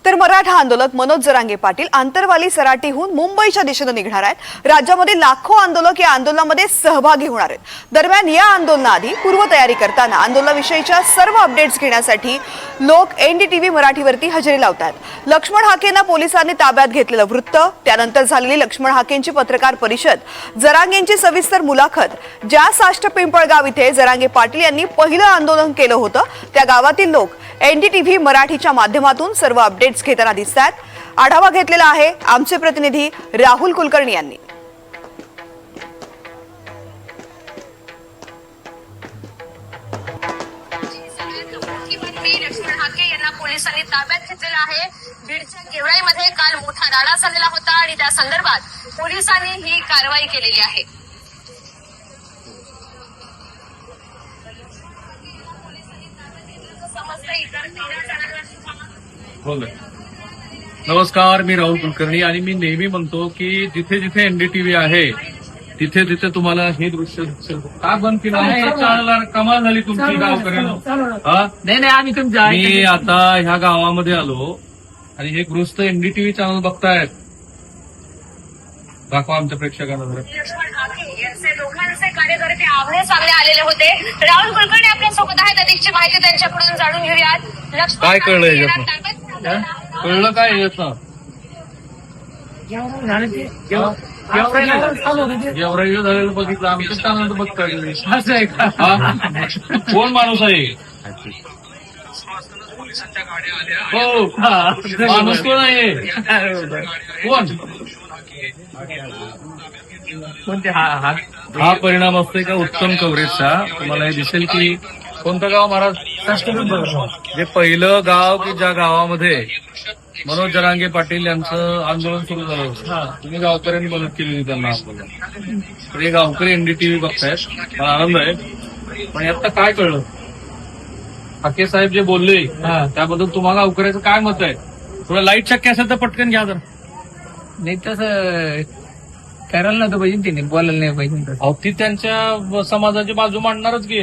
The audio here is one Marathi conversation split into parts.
तर मराठा आंदोलक मनोज जरांगे पाटील आंतरवाली सराटीहून मुंबईच्या दिशेने निघणार आहेत। राज्यामध्ये लाखो आंदोलक या आंदोलनामध्ये सहभागी होणार आहेत। दरम्यान या आंदोलनाआधी पूर्वतयारी करताना आंदोलनाविषयीच्या सर्व अपडेट्स घेण्यासाठी लोक एनडीटीव्ही मराठीवरती हजेरी लावतात। लक्ष्मण हाकेंना पोलिसांनी ताब्यात घेतलेलं वृत्त, त्यानंतर झालेली लक्ष्मण हाकेंची पत्रकार परिषद, जरांगेंची सविस्तर मुलाखत, ज्या साष्ट पिंपळगाव इथे जरांगे पाटील यांनी पहिलं आंदोलन केलं होतं त्या गावातील लोक एनडीटीव्ही मराठीच्या माध्यमातून सर्व अपडेट्स घेताना दिसतात। आढावा घेतलेला आहे आमचे प्रतिनिधी राहुल कुलकर्णी यांनी। लक्ष्मण हाके यांना पोलिसांनी ताब्यात घेतलेलं आहे। बीडच्या गेवराईमध्ये काल मोठा राडा झालेला होता आणि त्या संदर्भात पोलिसांनी ही कारवाई केलेली आहे। नमस्कार, मी राहुल कुलकर्णी आणि मी नेहमी म्हणतो की जिथे जिथे एनडीटीव्ही आहे तिथे तिथे तुम्हाला हे दृश्य दिसेल। का बंद केलं? कमाल झाली तुमची गावकऱ्यांना। नाही आम्ही तुमच्या मी आता ह्या गावामध्ये आलो आणि हे गृहस्थ एनडीटीव्ही चॅनल बघतायत। दाखवा आमच्या प्रेक्षकांना जरा। लक्ष्मण हाके यांचे दोघांचे कार्यकर्ते आमने सामने आलेले होते। राहुल कुलकर्णी आपल्या सोबत आहेत, अधिकची माहिती त्यांच्याकडून जाणून घेऊयात। लक्ष्मण काय कळलं हाके याच्यातनं? यांना ताब्यात कळलं काय याचं? एवढं झालेलं बघितलं, आमच्या चॅनल बघताय। असं आहे का? कोण माणूस आहे? हो, माणूस कोण आहे? कोण? कोणते हा परिणाम असतोय का उत्तम कव्हरेजचा? तुम्हाला हे दिसेल की कोणतं गाव महाराज? जे पहिलं गाव की ज्या गावामध्ये मनोज जरांगे पाटील यांचं आंदोलन सुरू झालं होतं, तुम्ही गावकऱ्यांनी मदत केली होती त्यांना आपल्याला। तर हे गावकरी एनडीटीव्ही बघतायत, मला आनंद आहे। पण आता काय कळलं? हाके साहेब जे बोलले त्याबद्दल तुम्हाला गावकऱ्याचं काय मत आहे? थोडं लाईट शक्य असेल तर पटकन घ्या जरा। नाही तसं करायला नव्हतं पाहिजे, तिने बोलायला नाही पाहिजे। अहो, ती त्यांच्या समाजाची बाजू मांडणारच की।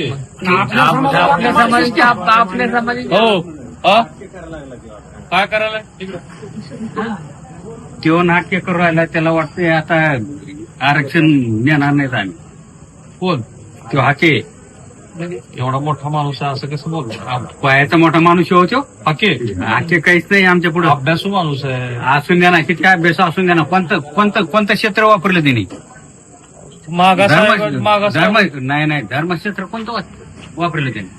आपल्या समाजाची आपल्या समाजाची हो, काय करायला? तो नाट्य करू राहिला, त्याला वाटतंय आता आरक्षण देणार नाहीत आम्ही। कोण? तो हाके एवढा मोठा माणूस आहे असं कसं बोलतो? वयाचा मोठा माणूस होतो। हाके हाके काहीच नाही आमच्या पुढे। अभ्यासू माणूस आहे। असून द्या ना, किती अभ्यास असून द्या ना। कोणतं क्षेत्र वापरलं त्यांनी? नाही धर्मक्षेत्र कोणतं वापरलं त्यांनी?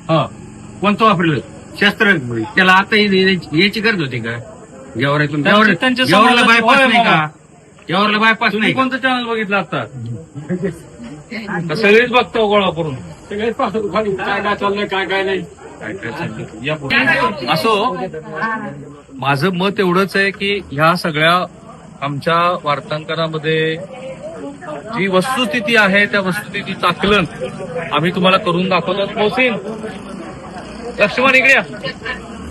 कोणतं वापरलं शस्त्र? त्याला आता याची गरज होती का? गेवरातून गेवराला बायपास नाही का? गेवराला बायपास नाही का? कोणतं चॅनल बघितलं आता? सगळेच बघतो गोळा करून। काय काय चाललंय, काय काय नाही। असो, माझं मत एवढंच आहे की ह्या सगळ्या आमच्या वार्तांकनामध्ये जी वस्तुस्थिती आहे त्या वस्तुस्थितीचं आकलन आम्ही तुम्हाला करून दाखवतो। मोहसिन, लक्ष्मण इकडे या।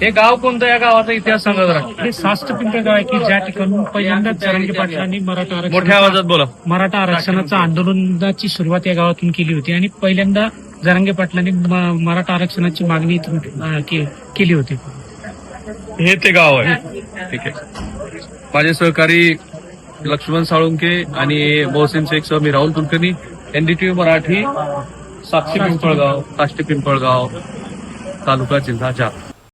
हे गाव कोणतं? या गावाचा इतिहास सांगा जरा। हे साष्ट पिंपळगाव आहे की ज्या ठिकाणी पहिल्यांदाच जरांगे पाटलांनी मोठ्या आवाजात बोला। मराठा आरक्षणाचं आंदोलनाची सुरुवात या गावातून केली होती आणि पहिल्यांदा जरांगे पाटलांनी मराठा आरक्षणाची मागणी इथून केली होती। हे ते गाव आहे, ठीक आहे। माझे सहकारी लक्ष्मण साळुंके आणि मोहसिन शेख सह मी राहुल कुलकर्णी, एनडीटीव्ही मराठी, साष्ट पिंपळगाव, तालुका जिल्हा जालना।